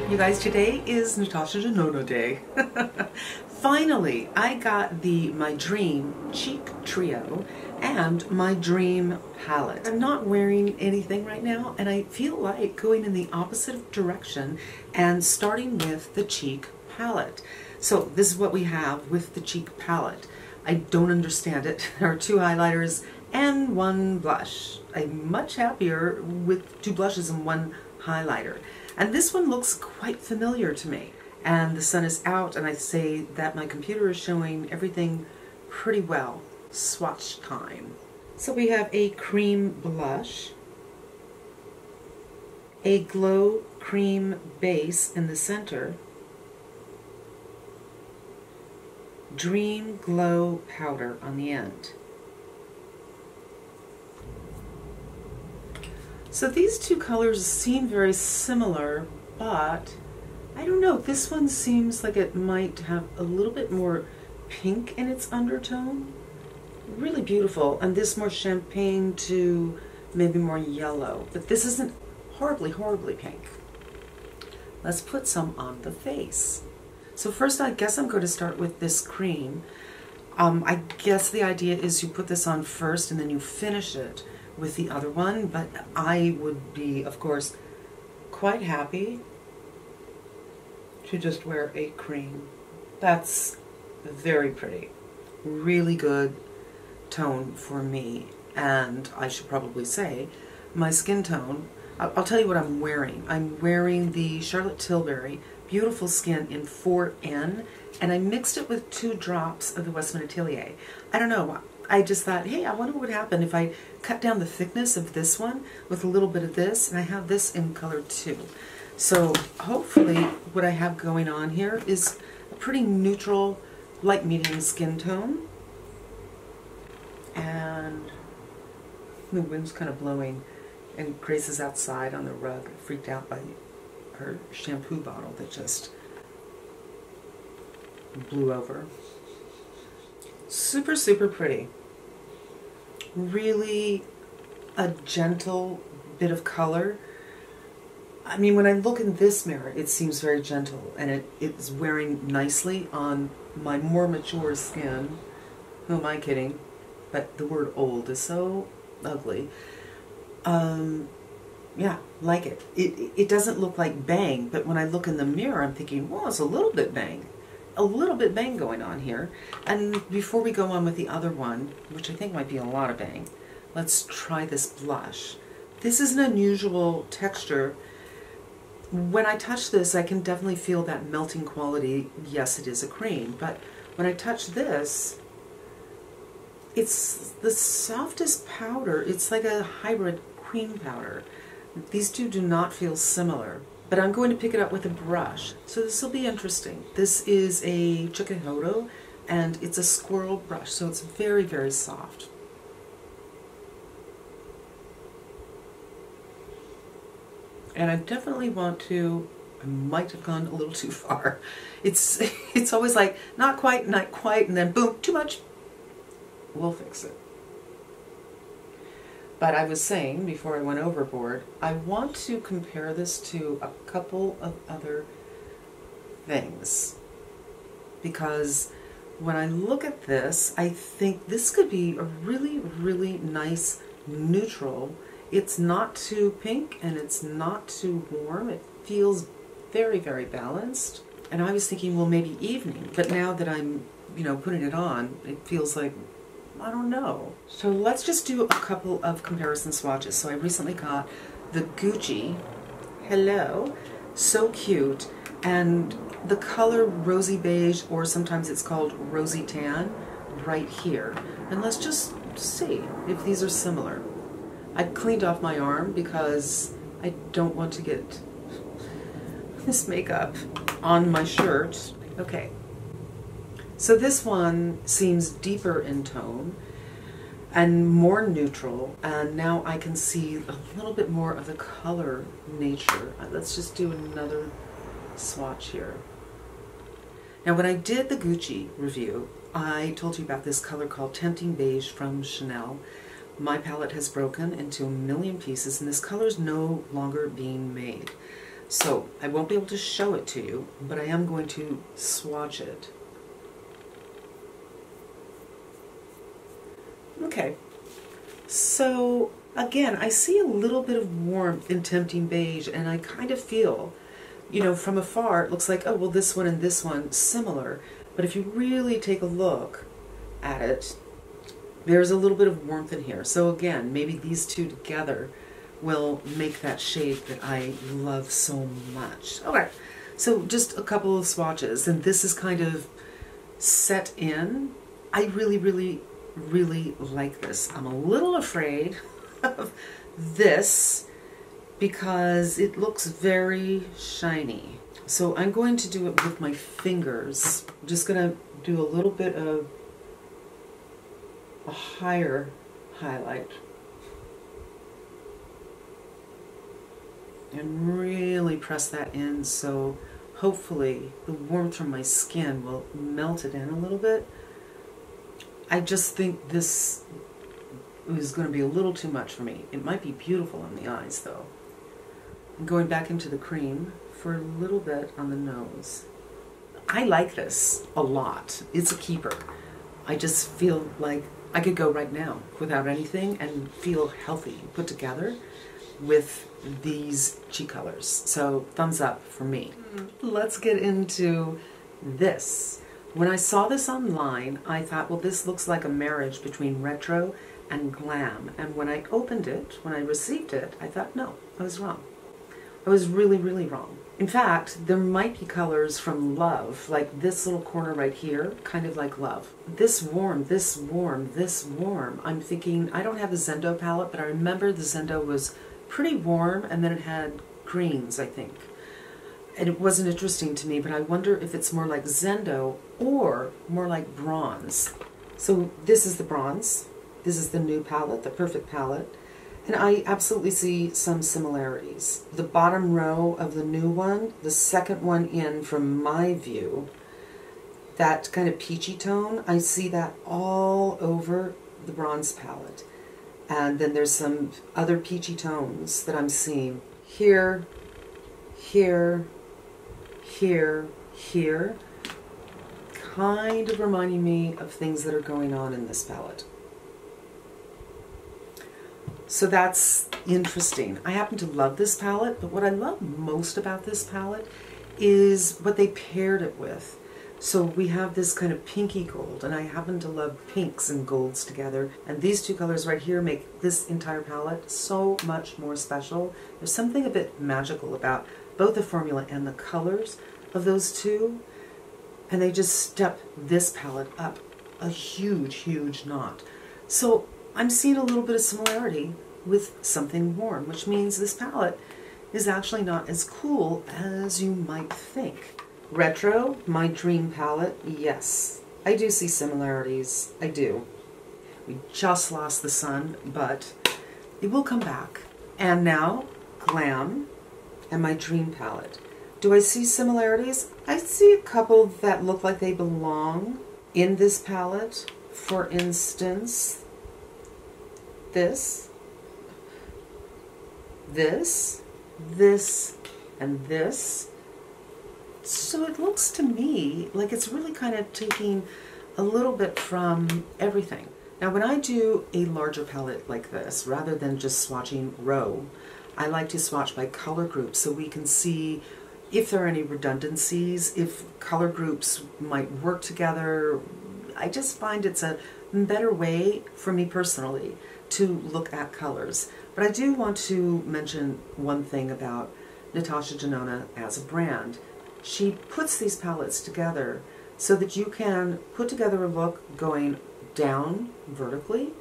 You guys, today is Natasha Denona Day. Finally, I got my Dream Cheek Trio and my Dream palette. I'm not wearing anything right now, and I feel like going in the opposite direction and starting with the cheek palette. So this is what we have with the cheek palette. I don't understand it. There are 2 highlighters and 1 blush. I'm much happier with 2 blushes and 1 highlighter. And this one looks quite familiar to me. And the sun is out, and I say that my computer is showing everything pretty well. Swatch time. So we have a cream blush, a glow cream base in the center, Dream Glow powder on the end. So these 2 colors seem very similar, but I don't know, this one seems like it might have a little bit more pink in its undertone. Really beautiful, and this more champagne to maybe more yellow, but this isn't horribly pink. Let's put some on the face. So first, I guess I'm going to start with this cream. I guess the idea is you put this on first and then you finish it with the other one, but I would be, of course, quite happy to just wear a cream. That's very pretty. Really good tone for me, and I should probably say my skin tone. I'll tell you what I'm wearing. I'm wearing the Charlotte Tilbury Beautiful Skin in 4N, and I mixed it with 2 drops of the Westman Atelier. I don't know, I just thought, hey, I wonder what would happen if I cut down the thickness of this one with a little bit of this, and I have this in color 2. So hopefully what I have going on here is a pretty neutral, light medium skin tone. And the wind's kind of blowing, and Grace is outside on the rug, freaked out by her shampoo bottle that just blew over. Super pretty. Really a gentle bit of color. I mean, when I look in this mirror, it seems very gentle, and it's wearing nicely on my more mature skin. Who am I kidding? But the word old is so ugly. Yeah, like it. It doesn't look like bang, but when I look in the mirror, I'm thinking, well, it's a little bit bang. A little bit bang going on here. And before we go on with the other one, which I think might be a lot of bang, let's try this blush. This is an unusual texture. When I touch this, I can definitely feel that melting quality. Yes, it is a cream, but when I touch this, it's the softest powder. It's like a hybrid cream powder. These 2 do not feel similar, but I'm going to pick it up with a brush. So this will be interesting. This is a Hakuhodo, and it's a squirrel brush, so it's very soft. And I definitely want to, I might have gone a little too far. It's always like, not quite, and then boom, too much. We'll fix it. But I was saying, before I went overboard, I want to compare this to a couple of other things. Because when I look at this, I think this could be a really nice neutral. It's not too pink and it's not too warm. It feels very balanced. And I was thinking, well, maybe evening. But now that I'm, putting it on, it feels like, I don't know. So let's just do a couple of comparison swatches. So I recently got the Gucci Hello, so cute, and the color rosy beige, or sometimes it's called rosy tan, right here. And let's just see if these are similar. I cleaned off my arm because I don't want to get this makeup on my shirt. Okay. So this one seems deeper in tone and more neutral, and now I can see a little bit more of the color nature. Let's just do another swatch here. Now when I did the Gucci review, I told you about this color called Tempting Beige from Chanel. My palette has broken into a million pieces, and this color is no longer being made. So I won't be able to show it to you, but I am going to swatch it. Okay, so again, I see a little bit of warmth in Tempting Beige, and I kind of feel, you know, from afar, it looks like, oh, well, this one and this one, similar. But if you really take a look at it, there's a little bit of warmth in here. So again, maybe these two together will make that shade that I love so much. Okay, so just a couple of swatches, and this is kind of set in. I really, really, really like this. I'm a little afraid of this because it looks very shiny. So I'm going to do it with my fingers. I'm just going to do a little bit of a higher highlight and really press that in, so hopefully the warmth from my skin will melt it in a little bit. I just think this is going to be a little too much for me. It might be beautiful on the eyes though. I'm going back into the cream for a little bit on the nose. I like this a lot. It's a keeper. I just feel like I could go right now without anything and feel healthy put together with these cheek colors. So thumbs up for me. Let's get into this. When I saw this online, I thought, well, this looks like a marriage between retro and glam. And when I opened it, when I received it, I thought, no, I was wrong. I was really, really wrong. In fact, there might be colors from Love, like this little corner right here, kind of like Love. This warm, this warm, this warm. I'm thinking, I don't have the Zendo palette, but I remember the Zendo was pretty warm, and then it had greens, I think. And it wasn't interesting to me, but I wonder if it's more like Zendo or more like bronze. So this is the bronze. This is the new palette, the Perfect palette. And I absolutely see some similarities. The bottom row of the new one, the second one in from my view, that kind of peachy tone, I see that all over the bronze palette. And then there's some other peachy tones that I'm seeing here, here, here, here, kind of reminding me of things that are going on in this palette. So that's interesting. I happen to love this palette, but what I love most about this palette is what they paired it with. So we have this kind of pinky gold, and I happen to love pinks and golds together. And these two colors right here make this entire palette so much more special. There's something a bit magical about both the formula and the colors of those two. And they just step this palette up a huge, huge notch. So I'm seeing a little bit of similarity with something warm, which means this palette is actually not as cool as you might think. Retro, my dream palette, yes. I do see similarities, I do. We just lost the sun, but it will come back. And now, glam and my dream palette. Do I see similarities? I see a couple that look like they belong in this palette. For instance, this, and this. So it looks to me like it's really kind of taking a little bit from everything. Now when I do a larger palette like this, rather than just swatching row, I like to swatch by color groups so we can see if there are any redundancies, if color groups might work together. I just find it's a better way for me personally to look at colors. But I do want to mention one thing about Natasha Denona as a brand. She puts these palettes together so that you can put together a look going down vertically,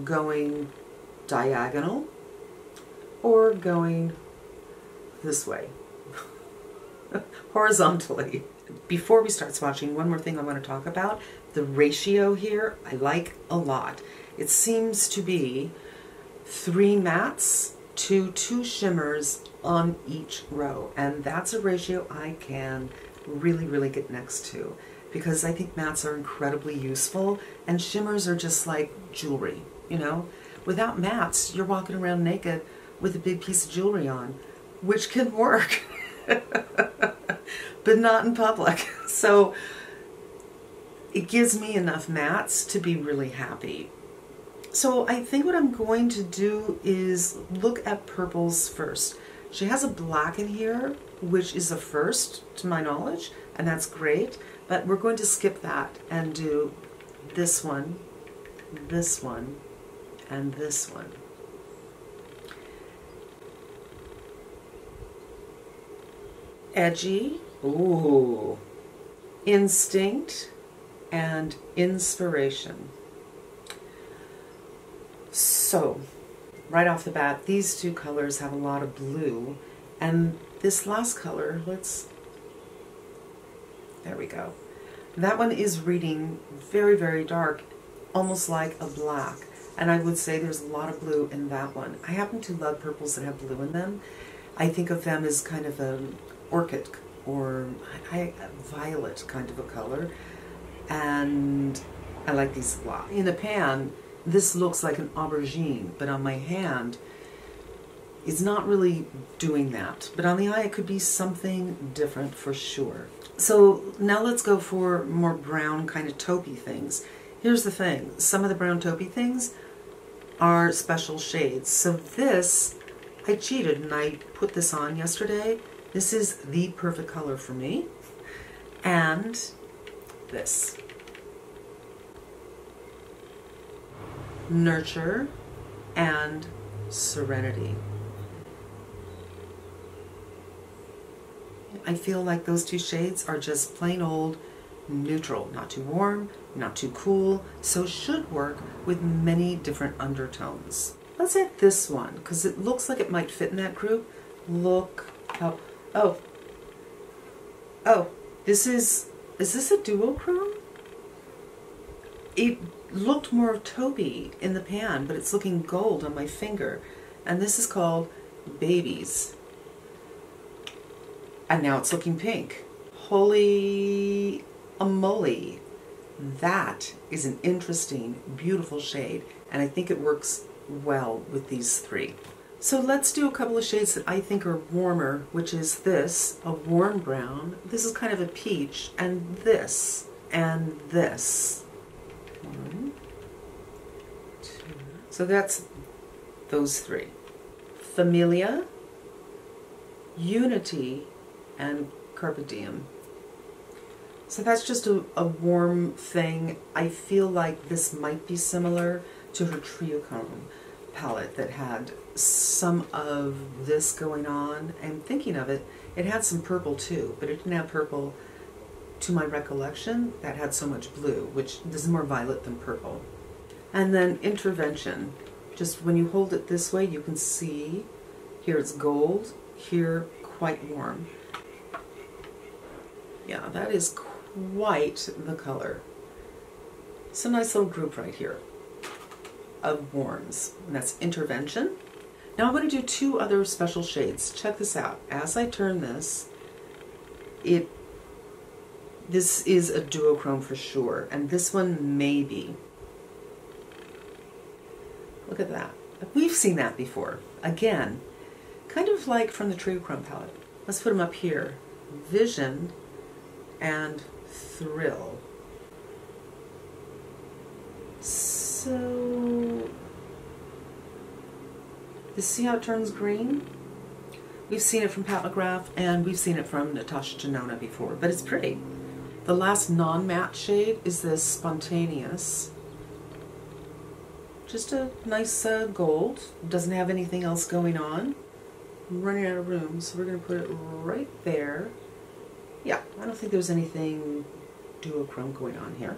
going diagonal, or going this way, horizontally. Before we start swatching, one more thing I want to talk about. The ratio here I like a lot. It seems to be 3 mattes to 2 shimmers on each row, and that's a ratio I can really, really get next to, because I think mattes are incredibly useful and shimmers are just like jewelry, you know? Without mattes, you're walking around naked with a big piece of jewelry on. which can work, but not in public. So it gives me enough mattes to be really happy. So I think what I'm going to do is look at purples first. She has a black in here, which is a first to my knowledge, and that's great, but we're going to skip that and do this one, and this one. Edgy, ooh, instinct, and inspiration. So, right off the bat, these two colors have a lot of blue, and this last color, there we go. That one is reading very, very dark, almost like a black, and I would say there's a lot of blue in that one. I happen to love purples that have blue in them. I think of them as kind of an orchid or a violet kind of a color, and I like these a lot. In the pan, this looks like an aubergine, but on my hand, it's not really doing that. But on the eye, it could be something different for sure. So now let's go for more brown kind of taupey things. Here's the thing, some of the brown taupey things are special shades. So this, I cheated and I put this on yesterday. This is the perfect color for me. And this. Nurture and Serenity. I feel like those two shades are just plain old neutral, not too warm, not too cool, so should work with many different undertones. Let's add this one, because it looks like it might fit in that group. Look how, oh, is this a duochrome? It looked more taupey in the pan, but it's looking gold on my finger. And this is called Babies. And now it's looking pink. Holy moly. That is an interesting, beautiful shade, and I think it works well with these three. So let's do a couple of shades that I think are warmer, which is this, a warm brown. This is kind of a peach, and this, and this. 1, 2. So that's those three. Familia, Unity, and Carpe Diem. So that's just a warm thing. I feel like this might be similar to her Triochrome palette that had some of this going on. I'm thinking of it. It had some purple too, but it didn't have purple to my recollection that had so much blue, which this is more violet than purple. And then Intervention. Just when you hold it this way, you can see here it's gold, here quite warm. Yeah, that is quite the color. It's a nice little group right here of warms, and that's Intervention. Now I'm going to do two other special shades. Check this out. As I turn this, this is a duochrome for sure, and this one maybe. Look at that. We've seen that before. Again, kind of like from the Triochrome palette. Let's put them up here. Vision and Thrill. So, you see how it turns green? We've seen it from Pat McGrath and we've seen it from Natasha Denona before, but it's pretty. The last non-matte shade is this Spontaneous. Just a nice gold. Doesn't have anything else going on. I'm running out of room, so we're going to put it right there. Yeah, I don't think there's anything duochrome going on here.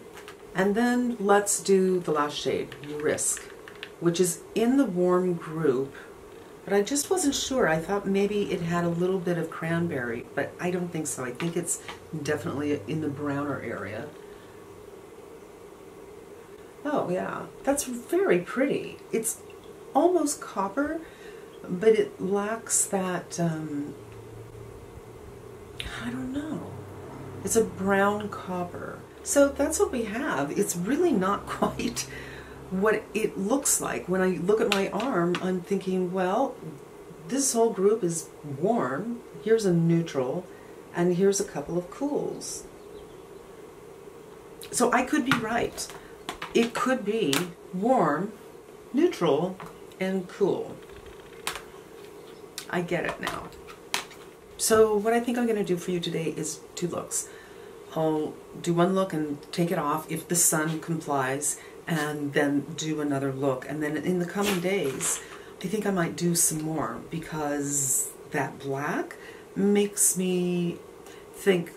And then let's do the last shade, Risk, which is in the warm group, but I just wasn't sure. I thought maybe it had a little bit of cranberry, but I don't think so. I think it's definitely in the browner area. Oh yeah, that's very pretty. It's almost copper, but it lacks that, I don't know. It's a brown copper. So that's what we have. It's really not quite what it looks like. When I look at my arm, I'm thinking, well, this whole group is warm. Here's a neutral, and here's a couple of cools. So I could be right. It could be warm, neutral, and cool. I get it now. So what I think I'm going to do for you today is 2 looks. I'll do one look and take it off if the sun complies, and then do another look. And then in the coming days, I think I might do some more, because that black makes me think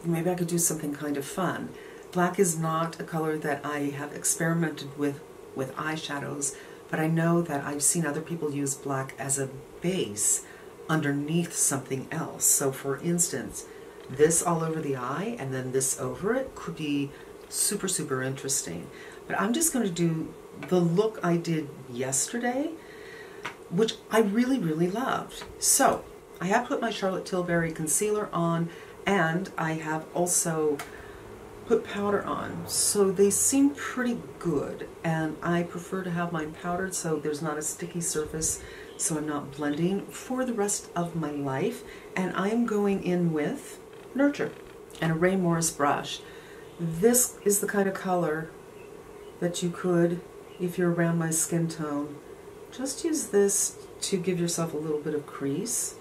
maybe I could do something kind of fun. Black is not a color that I have experimented with eyeshadows, but I know that I've seen other people use black as a base underneath something else. So for instance, this all over the eye and then this over it could be super, super interesting. But I'm just going to do the look I did yesterday, which I really, really loved. So I have put my Charlotte Tilbury concealer on, and I have also put powder on. So they seem pretty good, and I prefer to have mine powdered so there's not a sticky surface, so I'm not blending for the rest of my life. And I am going in with Nurture and a Ray Morris brush. This is the kind of color that you could, if you're around my skin tone, just use this to give yourself a little bit of crease.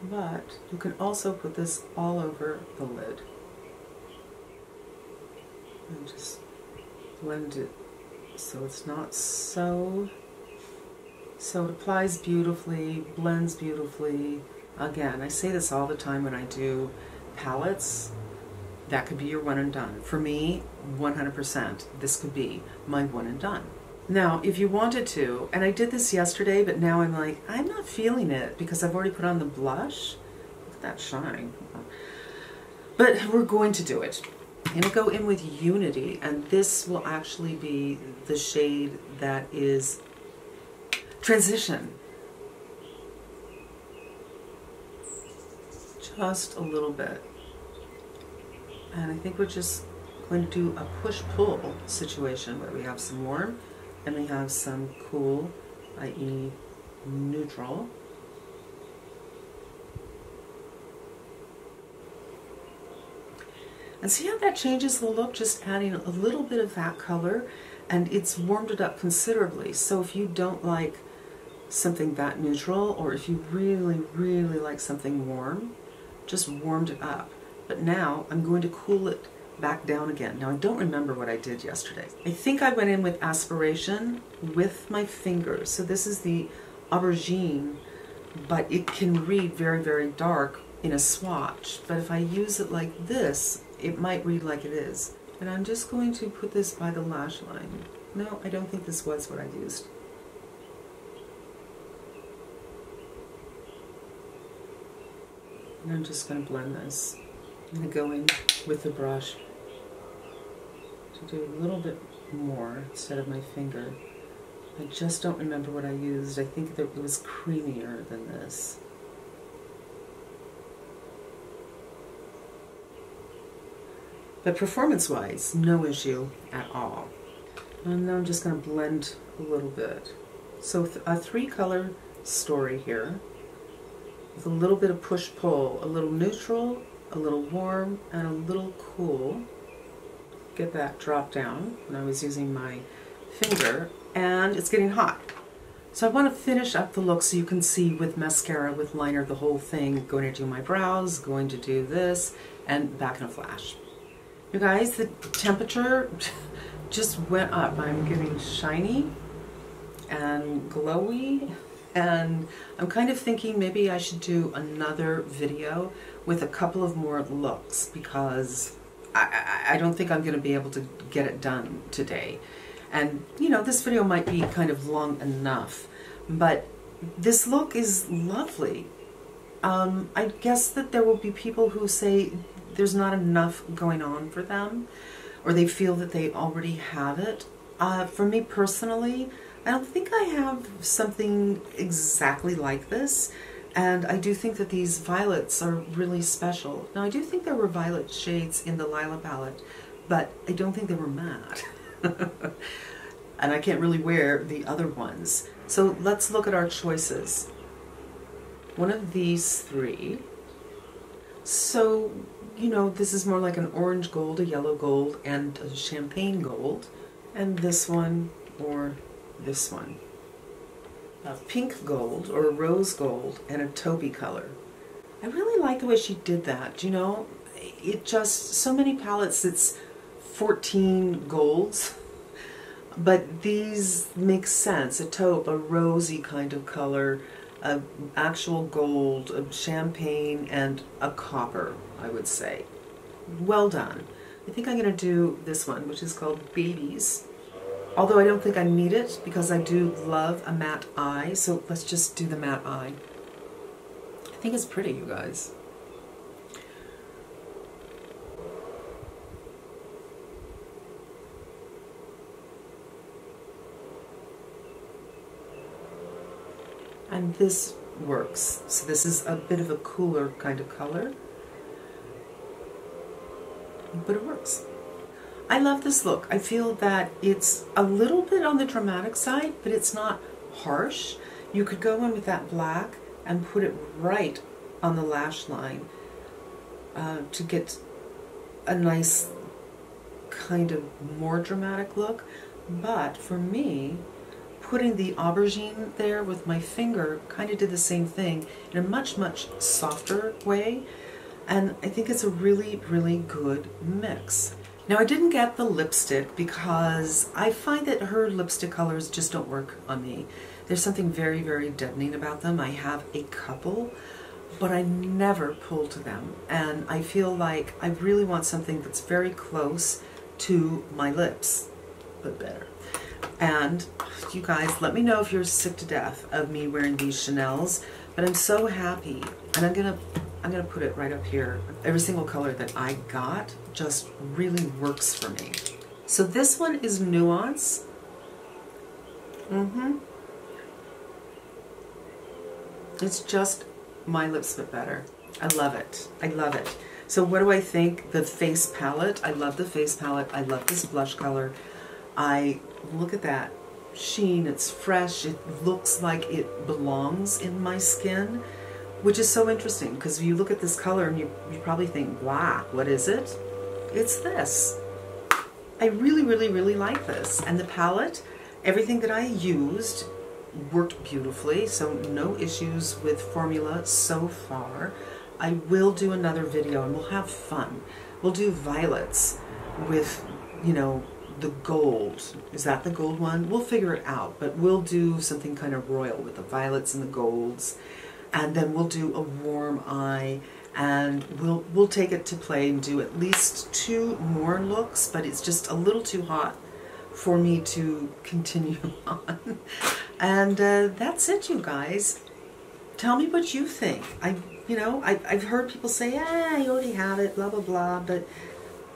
But you can also put this all over the lid and just blend it so it's not so it applies beautifully, blends beautifully. Again, I say this all the time when I do palettes. That could be your one and done. For me, 100%, this could be my one and done. Now, if you wanted to, and I did this yesterday, but now I'm like, I'm not feeling it because I've already put on the blush. Look at that shine. But we're going to do it. I'm going to go in with Unity, and this will actually be the shade that is Transition. Just a little bit. And I think we're just going to do a push-pull situation where we have some warm and we have some cool, i.e. neutral. And see how that changes the look, just adding a little bit of that color, and it's warmed it up considerably. So if you don't like something that neutral, or if you really, really like something warm, just warmed it up. But now I'm going to cool it back down again. Now I don't remember what I did yesterday. I think I went in with Aspiration with my fingers. So this is the Aubergine, but it can read very, very dark in a swatch. But if I use it like this, it might read like it is. And I'm just going to put this by the lash line. No, I don't think this was what I used. And I'm just going to blend this. I'm going to go in with the brush to do a little bit more instead of my finger. I just don't remember what I used. I think that it was creamier than this. But performance-wise, no issue at all. And now I'm just going to blend a little bit. So a 3-color story here, with a little bit of push-pull, a little neutral, a little warm, and a little cool. Get that drop down when I was using my finger, and it's getting hot. So I want to finish up the look so you can see with mascara, with liner, the whole thing. Going to do my brows, going to do this, and back in a flash. You guys, the temperature just went up. I'm getting shiny and glowy, and I'm kind of thinking maybe I should do another video with a couple of more looks, because I don't think I'm going to be able to get it done today. And you know, this video might be kind of long enough, but this look is lovely. I guess that there will be people who say there's not enough going on for them, or they feel that they already have it. For me personally, I don't think I have something exactly like this, and I do think that these violets are really special. Now I do think there were violet shades in the Lila palette, but I don't think they were matte. and I can't really wear the other ones. So let's look at our choices. One of these three. So, you know, this is more like an orange gold, a yellow gold, and a champagne gold. And this one or this one. A pink gold or a rose gold and a taupey color. I really like the way she did that, you know. It just, so many palettes, it's 14 golds. But these make sense. A taupe, a rosy kind of color, a actual gold, a champagne, and a copper, I would say. Well done. I think I'm going to do this one, which is called Babies. Although I don't think I need it because I do love a matte eye. So let's just do the matte eye. I think it's pretty, you guys. And this works. So this is a bit of a cooler kind of color, but it works. I love this look. I feel that it's a little bit on the dramatic side, but it's not harsh. You could go in with that black and put it right on the lash line to get a nice kind of more dramatic look. But for me, putting the aubergine there with my finger kind of did the same thing in a much, much softer way. And I think it's a really, really good mix. Now, I didn't get the lipstick because I find that her lipstick colors just don't work on me. There's something very, very deadening about them. I have a couple, but I never pull to them. And I feel like I really want something that's very close to my lips, but better. And you guys, let me know if you're sick to death of me wearing these Chanels, but I'm so happy. And I'm gonna put it right up here. Every single color that I got just really works for me. So this one is Nuance. It's just my lips but better. I love it. I love it. So what do I think? The face palette. I love the face palette. I love this blush color. I look at that sheen. It's fresh. It looks like it belongs in my skin, which is so interesting because you look at this color and you probably think, black, what is it? It's this. I really, really, really like this. And the palette, everything that I used worked beautifully, so no issues with formula so far. I will do another video and we'll have fun. We'll do violets with, you know, the gold. Is that the gold one? We'll figure it out, but we'll do something kind of royal with the violets and the golds. And then we'll do a warm eye, and we'll take it to play and do at least 2 more looks, but it's just a little too hot for me to continue on. And that's it, you guys. Tell me what you think. I've heard people say, you already have it, blah, blah, blah, but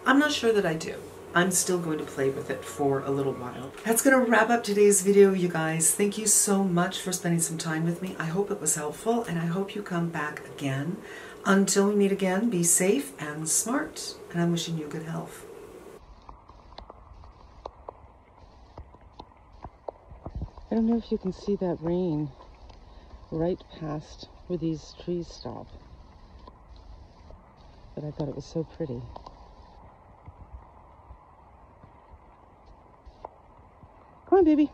I'm not sure that I do. I'm still going to play with it for a little while. That's going to wrap up today's video, you guys. Thank you so much for spending some time with me. I hope it was helpful, and I hope you come back again. Until we meet again, be safe and smart, and I'm wishing you good health. I don't know if you can see that rain right past where these trees stop, but I thought it was so pretty. Come on, baby.